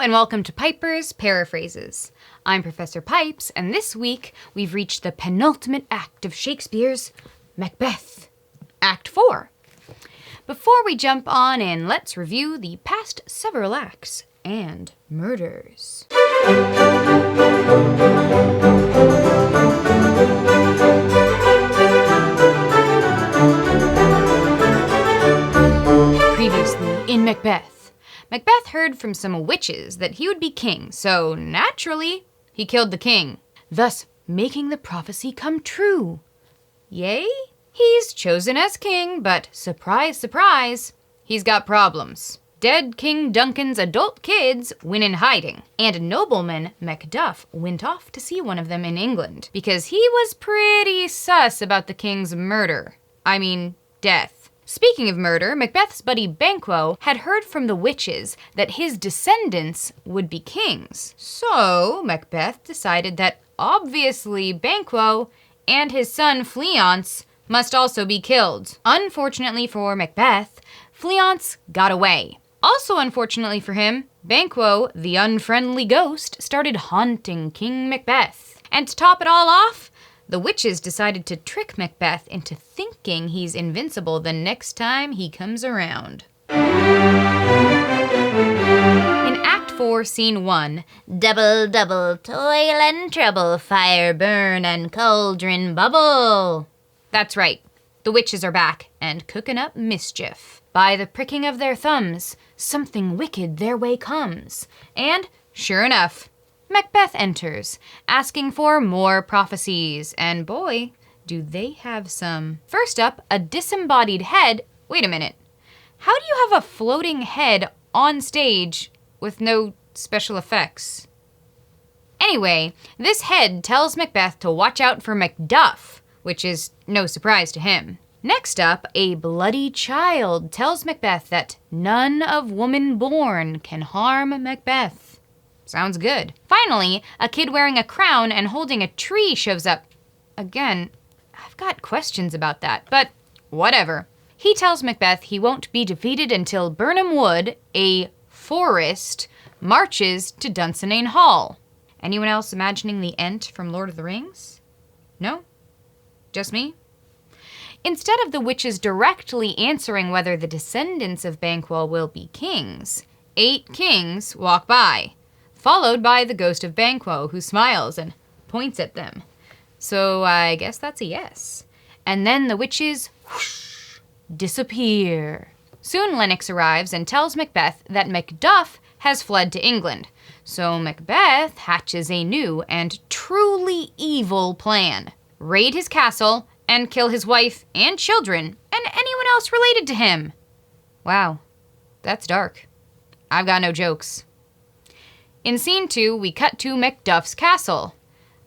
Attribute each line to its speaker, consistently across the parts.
Speaker 1: and welcome to Piper's Paraphrases. I'm Professor Pipes, and this week we've reached the penultimate act of Shakespeare's Macbeth, Act 4. Before we jump on in, let's review the past several acts and murders. Previously in Macbeth. Macbeth heard from some witches that he would be king, so naturally, he killed the king, thus making the prophecy come true. Yay? He's chosen as king, but surprise, surprise, he's got problems. Dead King Duncan's adult kids went in hiding, and nobleman Macduff went off to see one of them in England, because he was pretty sus about the king's death. Speaking of murder, Macbeth's buddy Banquo had heard from the witches that his descendants would be kings. So Macbeth decided that obviously Banquo and his son Fleance must also be killed. Unfortunately for Macbeth, Fleance got away. Also unfortunately for him, Banquo, the unfriendly ghost, started haunting King Macbeth. And to top it all off, the witches decided to trick Macbeth into thinking he's invincible the next time he comes around. In Act 4, Scene 1, double, double, toil and trouble, fire burn and cauldron bubble. That's right, the witches are back and cooking up mischief. By the pricking of their thumbs, something wicked their way comes. And sure enough, Macbeth enters, asking for more prophecies, and boy, do they have some. First up, a disembodied head. Wait a minute. How do you have a floating head on stage with no special effects? Anyway, this head tells Macbeth to watch out for Macduff, which is no surprise to him. Next up, a bloody child tells Macbeth that none of woman born can harm Macbeth. Sounds good. Finally, a kid wearing a crown and holding a tree shows up. Again, I've got questions about that, but whatever. He tells Macbeth he won't be defeated until Birnam Wood, a forest, marches to Dunsinane Hall. Anyone else imagining the Ent from Lord of the Rings? No? Just me? Instead of the witches directly answering whether the descendants of Banquo will be kings, 8 kings walk by, followed by the ghost of Banquo, who smiles and points at them. So I guess that's a yes. And then the witches, whoosh, disappear. Soon Lennox arrives and tells Macbeth that Macduff has fled to England. So Macbeth hatches a new and truly evil plan. Raid his castle and kill his wife and children and anyone else related to him. Wow, that's dark. I've got no jokes. In Scene 2, we cut to Macduff's castle.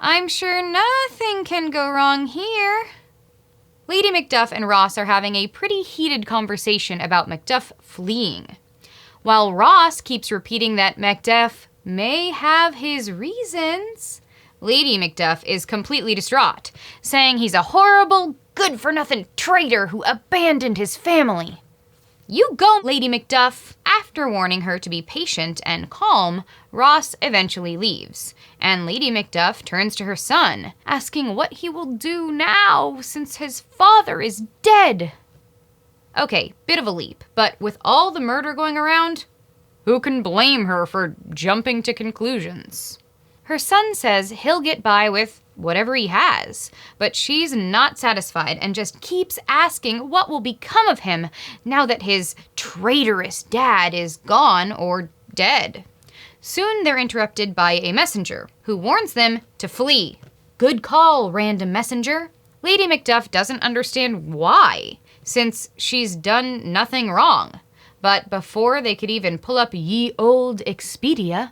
Speaker 1: I'm sure nothing can go wrong here. Lady Macduff and Ross are having a pretty heated conversation about Macduff fleeing. While Ross keeps repeating that Macduff may have his reasons, Lady Macduff is completely distraught, saying he's a horrible, good-for-nothing traitor who abandoned his family. You go, Lady Macduff. After warning her to be patient and calm, Ross eventually leaves, and Lady Macduff turns to her son, asking what he will do now since his father is dead. Okay, bit of a leap, but with all the murder going around, who can blame her for jumping to conclusions? Her son says he'll get by with whatever he has, but she's not satisfied and just keeps asking what will become of him now that his traitorous dad is gone or dead. Soon they're interrupted by a messenger who warns them to flee. Good call, random messenger. Lady Macduff doesn't understand why, since she's done nothing wrong. But before they could even pull up ye old Expedia,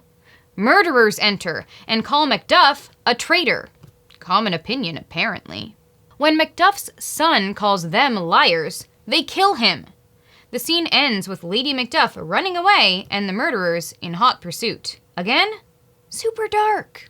Speaker 1: murderers enter and call Macduff a traitor. Common opinion, apparently. When Macduff's son calls them liars, they kill him. The scene ends with Lady Macduff running away and the murderers in hot pursuit. Again, super dark.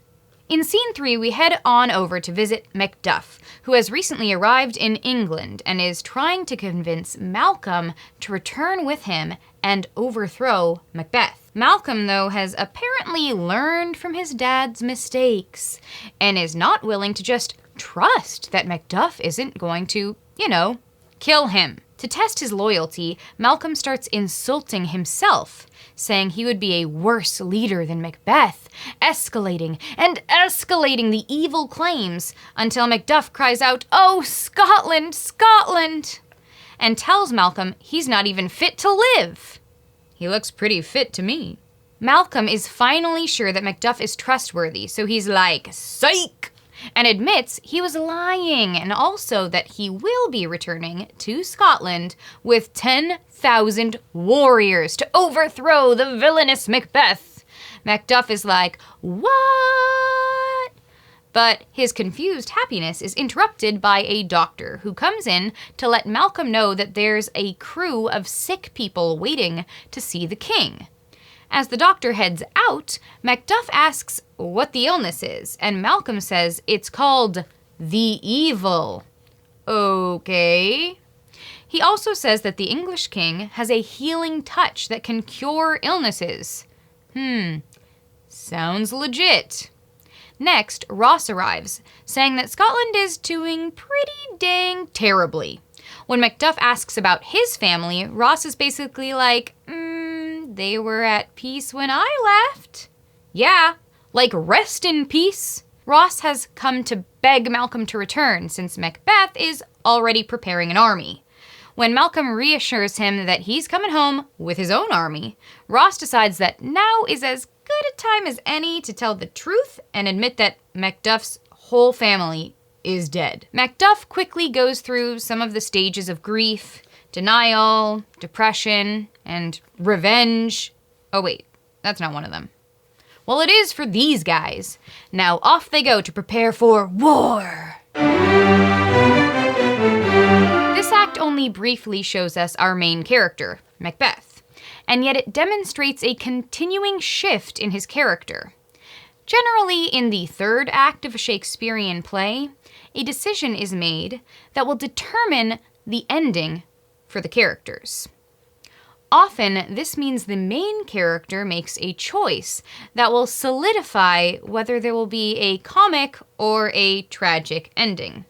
Speaker 1: In scene 3, we head on over to visit Macduff, who has recently arrived in England and is trying to convince Malcolm to return with him and overthrow Macbeth. Malcolm, though, has apparently learned from his dad's mistakes and is not willing to just trust that Macduff isn't going to, kill him. To test his loyalty, Malcolm starts insulting himself, saying he would be a worse leader than Macbeth, escalating and escalating the evil claims until Macduff cries out, "Oh, Scotland, Scotland!" and tells Malcolm he's not even fit to live. He looks pretty fit to me. Malcolm is finally sure that Macduff is trustworthy, so he's like, "Psych!" and admits he was lying, and also that he will be returning to Scotland with 10,000 warriors to overthrow the villainous Macbeth. Macduff is like, "What?" But his confused happiness is interrupted by a doctor who comes in to let Malcolm know that there's a crew of sick people waiting to see the king. As the doctor heads out, Macduff asks what the illness is, and Malcolm says it's called the evil. Okay. He also says that the English king has a healing touch that can cure illnesses. Sounds legit. Next, Ross arrives, saying that Scotland is doing pretty dang terribly. When Macduff asks about his family, Ross is basically like, they were at peace when I left. Yeah, like rest in peace. Ross has come to beg Malcolm to return since Macbeth is already preparing an army. When Malcolm reassures him that he's coming home with his own army, Ross decides that now is as good a time as any to tell the truth and admit that Macduff's whole family is dead. Macduff quickly goes through some of the stages of grief, denial, depression, and revenge. Oh wait, that's not one of them. Well, it is for these guys. Now off they go to prepare for war. This act only briefly shows us our main character, Macbeth, and yet it demonstrates a continuing shift in his character. Generally, in the third act of a Shakespearean play, a decision is made that will determine the ending for the characters. Often, this means the main character makes a choice that will solidify whether there will be a comic or a tragic ending.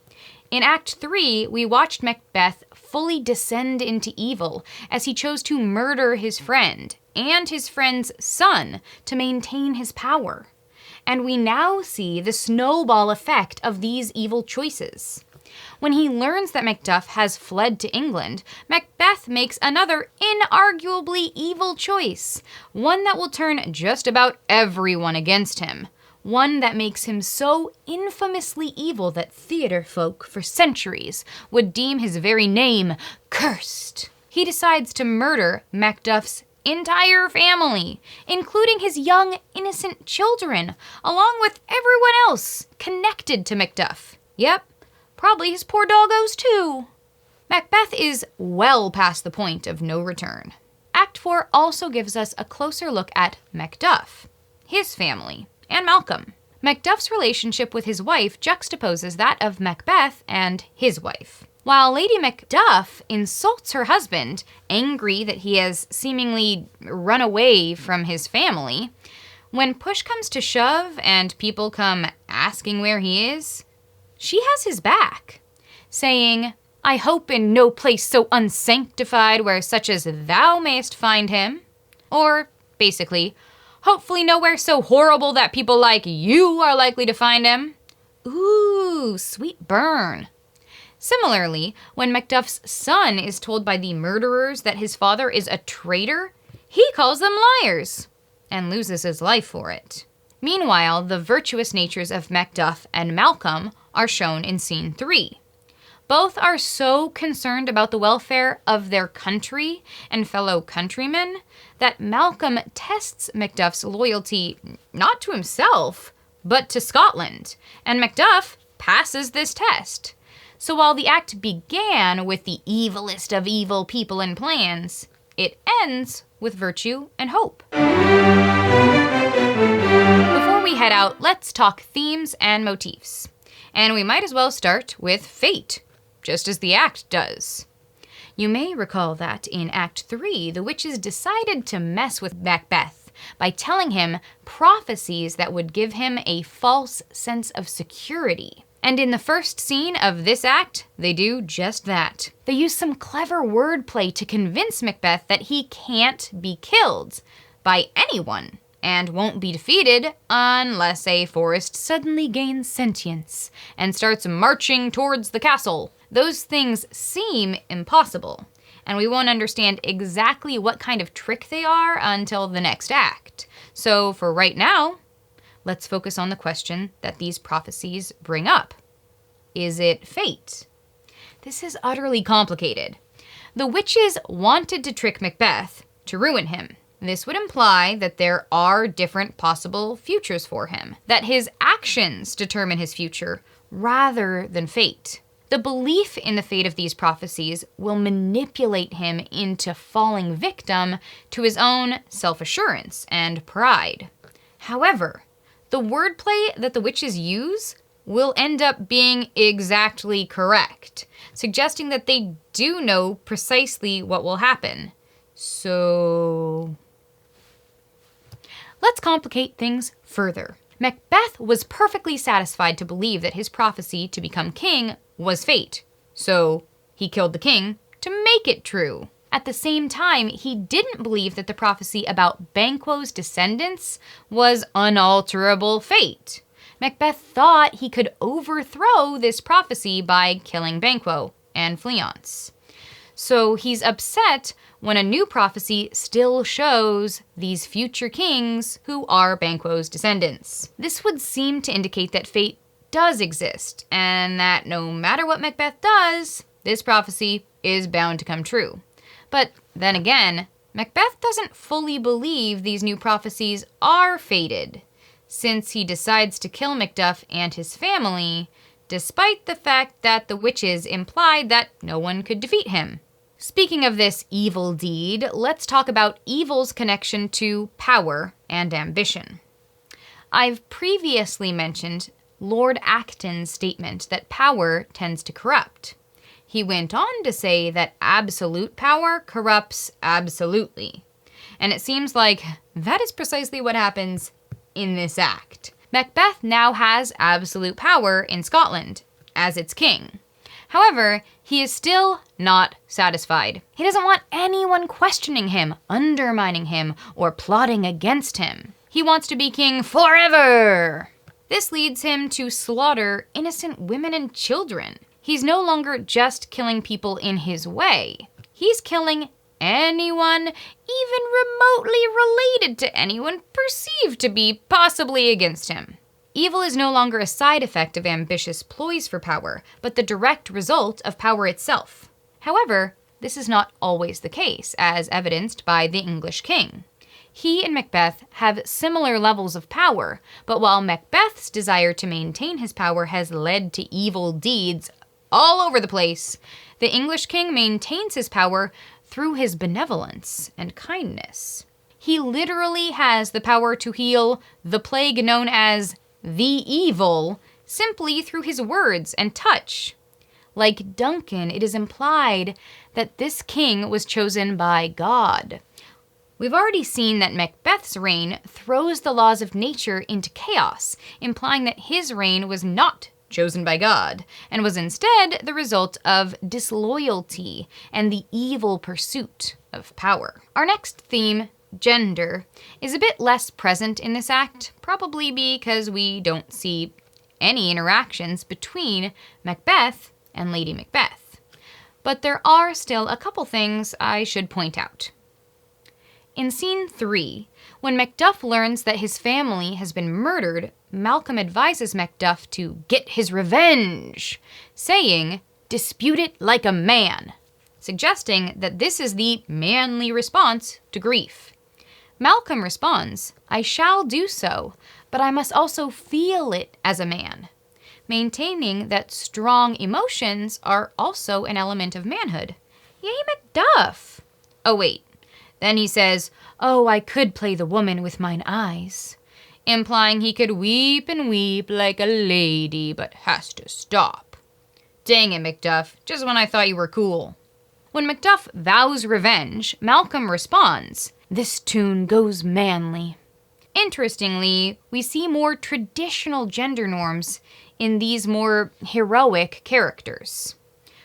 Speaker 1: In Act 3, we watched Macbeth fully descend into evil as he chose to murder his friend and his friend's son to maintain his power. And we now see the snowball effect of these evil choices. When he learns that Macduff has fled to England, Macbeth makes another inarguably evil choice, one that will turn just about everyone against him, one that makes him so infamously evil that theater folk for centuries would deem his very name cursed. He decides to murder Macduff's entire family, including his young, innocent children, along with everyone else connected to Macduff. Yep, probably his poor doggos too. Macbeth is well past the point of no return. Act 4 also gives us a closer look at Macduff, his family, and Malcolm. Macduff's relationship with his wife juxtaposes that of Macbeth and his wife. While Lady Macduff insults her husband, angry that he has seemingly run away from his family, when push comes to shove and people come asking where he is, she has his back, saying, "I hope in no place so unsanctified where such as thou mayst find him." Or, basically, hopefully nowhere so horrible that people like you are likely to find him. Ooh, sweet burn. Similarly, when Macduff's son is told by the murderers that his father is a traitor, he calls them liars and loses his life for it. Meanwhile, the virtuous natures of Macduff and Malcolm are shown in Scene 3. Both are so concerned about the welfare of their country and fellow countrymen that Malcolm tests Macduff's loyalty not to himself, but to Scotland, and Macduff passes this test. So while the act began with the evilest of evil people and plans, it ends with virtue and hope. Before we head out out, let's talk themes and motifs. And we might as well start with fate, just as the act does. You may recall that in Act 3, the witches decided to mess with Macbeth by telling him prophecies that would give him a false sense of security. And in the first scene of this act, they do just that. They use some clever wordplay to convince Macbeth that he can't be killed by anyone and won't be defeated unless a forest suddenly gains sentience and starts marching towards the castle. Those things seem impossible, and we won't understand exactly what kind of trick they are until the next act. So for right now, let's focus on the question that these prophecies bring up. Is it fate? This is utterly complicated. The witches wanted to trick Macbeth to ruin him. This would imply that there are different possible futures for him, that his actions determine his future rather than fate. The belief in the fate of these prophecies will manipulate him into falling victim to his own self-assurance and pride. However, the wordplay that the witches use will end up being exactly correct, suggesting that they do know precisely what will happen. So let's complicate things further. Macbeth was perfectly satisfied to believe that his prophecy to become king was fate, so he killed the king to make it true. At the same time, he didn't believe that the prophecy about Banquo's descendants was unalterable fate. Macbeth thought he could overthrow this prophecy by killing Banquo and Fleance. So he's upset when a new prophecy still shows these future kings who are Banquo's descendants. This would seem to indicate that fate does exist, and that no matter what Macbeth does, this prophecy is bound to come true. But then again, Macbeth doesn't fully believe these new prophecies are fated, since he decides to kill Macduff and his family, despite the fact that the witches implied that no one could defeat him. Speaking of this evil deed, let's talk about evil's connection to power and ambition. I've previously mentioned Lord Acton's statement that power tends to corrupt. He went on to say that absolute power corrupts absolutely. And it seems like that is precisely what happens in this act. Macbeth now has absolute power in Scotland as its king. However, he is still not satisfied. He doesn't want anyone questioning him, undermining him, or plotting against him. He wants to be king forever. This leads him to slaughter innocent women and children. He's no longer just killing people in his way. He's killing anyone even remotely related to anyone perceived to be possibly against him. Evil is no longer a side effect of ambitious ploys for power, but the direct result of power itself. However, this is not always the case, as evidenced by the English king. He and Macbeth have similar levels of power, but while Macbeth's desire to maintain his power has led to evil deeds all over the place, the English king maintains his power through his benevolence and kindness. He literally has the power to heal the plague known as the evil simply through his words and touch. Like Duncan, it is implied that this king was chosen by God. We've already seen that Macbeth's reign throws the laws of nature into chaos, implying that his reign was not chosen by God, and was instead the result of disloyalty and the evil pursuit of power. Our next theme, gender, is a bit less present in this act, probably because we don't see any interactions between Macbeth and Lady Macbeth. But there are still a couple things I should point out. In scene 3, when Macduff learns that his family has been murdered, Malcolm advises Macduff to get his revenge, saying, "Dispute it like a man," suggesting that this is the manly response to grief. Malcolm responds, "I shall do so, but I must also feel it as a man," maintaining that strong emotions are also an element of manhood. Yay, Macduff! Oh wait, then he says, "Oh, I could play the woman with mine eyes." implying he could weep and weep like a lady, but has to stop. Dang it, Macduff, just when I thought you were cool. When Macduff vows revenge, Malcolm responds, "This tune goes manly." Interestingly, we see more traditional gender norms in these more heroic characters.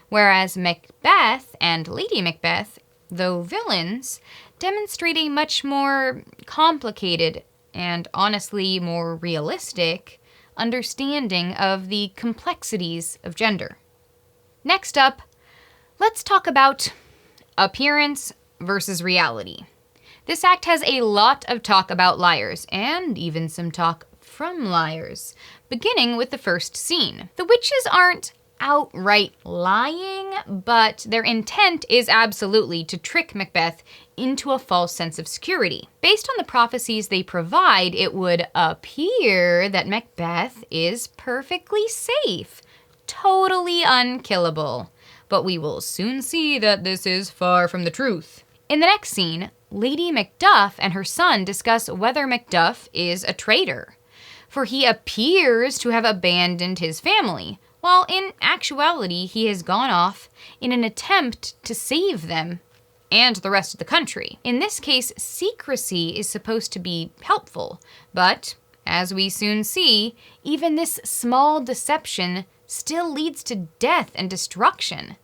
Speaker 1: Whereas Macbeth and Lady Macbeth, though villains, demonstrate a much more complicated and honestly more realistic understanding of the complexities of gender. Next up, let's talk about appearance versus reality. This act has a lot of talk about liars, and even some talk from liars, beginning with the first scene. The witches aren't outright lying, but their intent is absolutely to trick Macbeth into a false sense of security. Based on the prophecies they provide, it would appear that Macbeth is perfectly safe, totally unkillable. But we will soon see that this is far from the truth. In the next scene, Lady Macduff and her son discuss whether Macduff is a traitor, for he appears to have abandoned his family, while in actuality he has gone off in an attempt to save them and the rest of the country. In this case, secrecy is supposed to be helpful, but as we soon see, even this small deception still leads to death and destruction.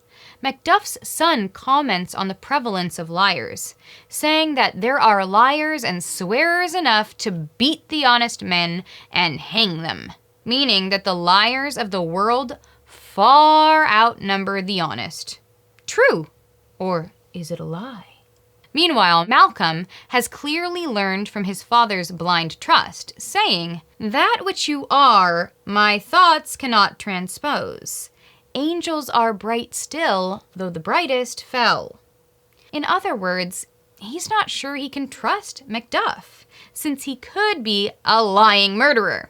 Speaker 1: Macduff's son comments on the prevalence of liars, saying that there are liars and swearers enough to beat the honest men and hang them, meaning that the liars of the world far outnumber the honest. True, or is it a lie? Meanwhile, Malcolm has clearly learned from his father's blind trust, saying, "That which you are, my thoughts cannot transpose. Angels are bright still, though the brightest fell." In other words, he's not sure he can trust Macduff, since he could be a lying murderer,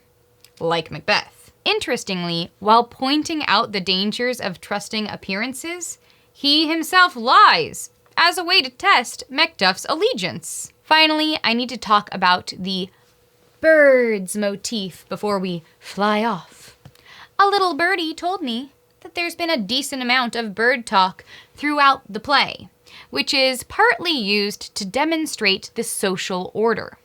Speaker 1: like Macbeth. Interestingly, while pointing out the dangers of trusting appearances, he himself lies as a way to test Macduff's allegiance. Finally, I need to talk about the birds motif before we fly off. A little birdie told me that there's been a decent amount of bird talk throughout the play, which is partly used to demonstrate the social order.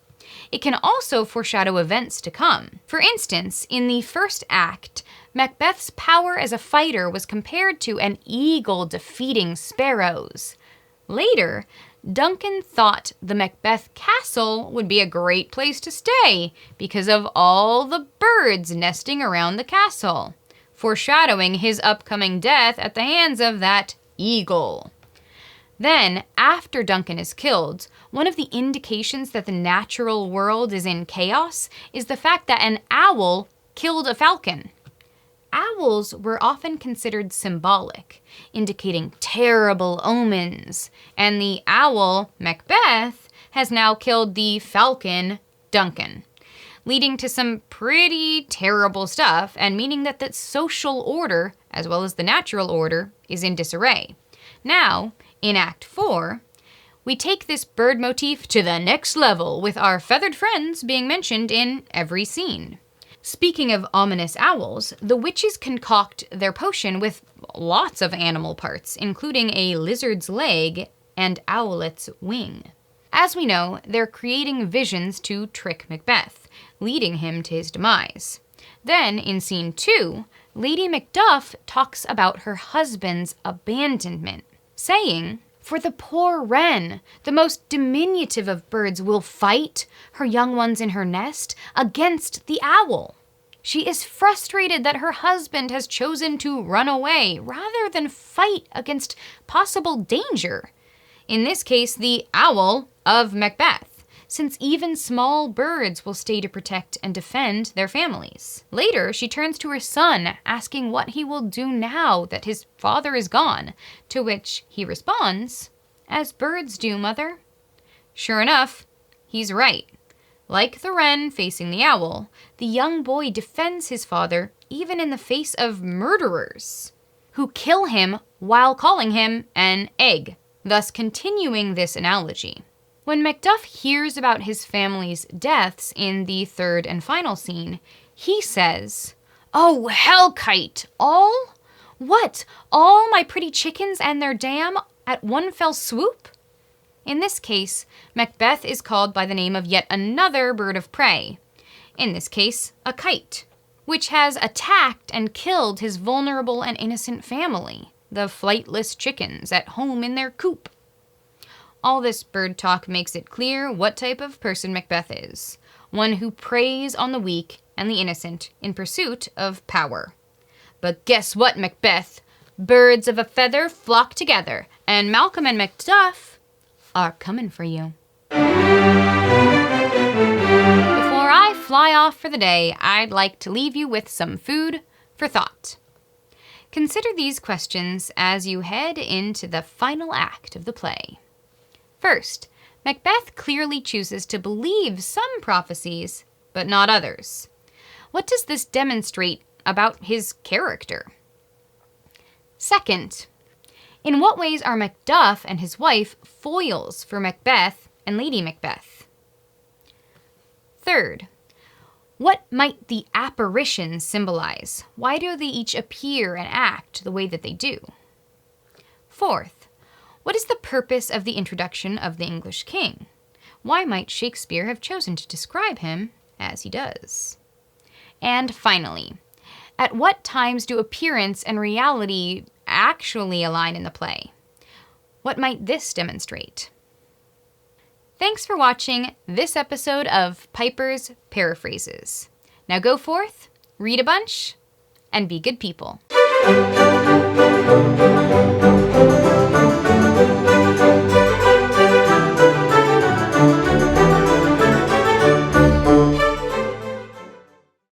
Speaker 1: It can also foreshadow events to come. For instance, in the first act, Macbeth's power as a fighter was compared to an eagle defeating sparrows. Later, Duncan thought the Macbeth castle would be a great place to stay because of all the birds nesting around the castle, foreshadowing his upcoming death at the hands of that eagle. Then, after Duncan is killed, one of the indications that the natural world is in chaos is the fact that an owl killed a falcon. Owls were often considered symbolic, indicating terrible omens, and the owl, Macbeth, has now killed the falcon, Duncan, leading to some pretty terrible stuff and meaning that the social order, as well as the natural order, is in disarray. Now, in Act 4, we take this bird motif to the next level with our feathered friends being mentioned in every scene. Speaking of ominous owls, the witches concoct their potion with lots of animal parts, including a lizard's leg and owlet's wing. As we know, they're creating visions to trick Macbeth, leading him to his demise. Then, in Scene 2, Lady Macduff talks about her husband's abandonment, saying, "For the poor wren, the most diminutive of birds, will fight, her young ones in her nest, against the owl. She is frustrated that her husband has chosen to run away rather than fight against possible danger. In this case, the owl of Macbeth, since even small birds will stay to protect and defend their families." Later, she turns to her son, asking what he will do now that his father is gone, to which he responds, "As birds do, mother." Sure enough, he's right. Like the wren facing the owl, the young boy defends his father even in the face of murderers, who kill him while calling him an egg, thus continuing this analogy. When Macduff hears about his family's deaths in the third and final scene, he says, "Oh, hellkite, all? What, all my pretty chickens and their dam at one fell swoop?" In this case, Macbeth is called by the name of yet another bird of prey, in this case, a kite, which has attacked and killed his vulnerable and innocent family, the flightless chickens at home in their coop. All this bird talk makes it clear what type of person Macbeth is, one who preys on the weak and the innocent in pursuit of power. But guess what, Macbeth? Birds of a feather flock together, and Malcolm and Macduff are coming for you. Before I fly off for the day, I'd like to leave you with some food for thought. Consider these questions as you head into the final act of the play. First, Macbeth clearly chooses to believe some prophecies, but not others. What does this demonstrate about his character? Second, in what ways are Macduff and his wife foils for Macbeth and Lady Macbeth? Third, what might the apparitions symbolize? Why do they each appear and act the way that they do? Fourth, what is the purpose of the introduction of the English king? Why might Shakespeare have chosen to describe him as he does? And finally, at what times do appearance and reality actually align in the play? What might this demonstrate? Thanks for watching this episode of Piper's Paraphrases. Now go forth, read a bunch, and be good people.